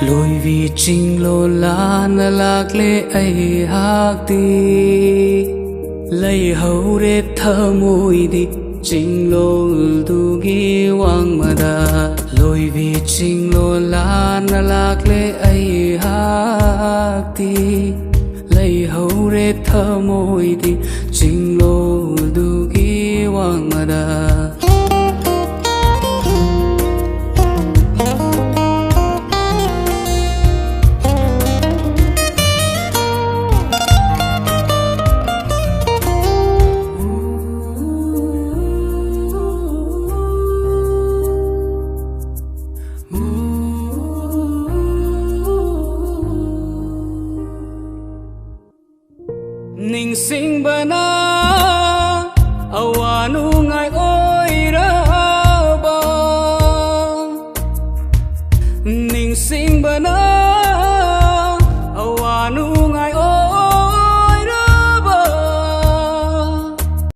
lối vì trình lô la na lạc lệ ấy hạc đi lấy hậu đẹp thơ mùi đi trình lô tu ghi wang mada lối vì trình lô la na lạc lệ ấy hạc đi lấy hậu đẹp thơ mùi đi trình lô tu ghi wang mada ning sing bana awanu ngai oi ra ba ning sing bana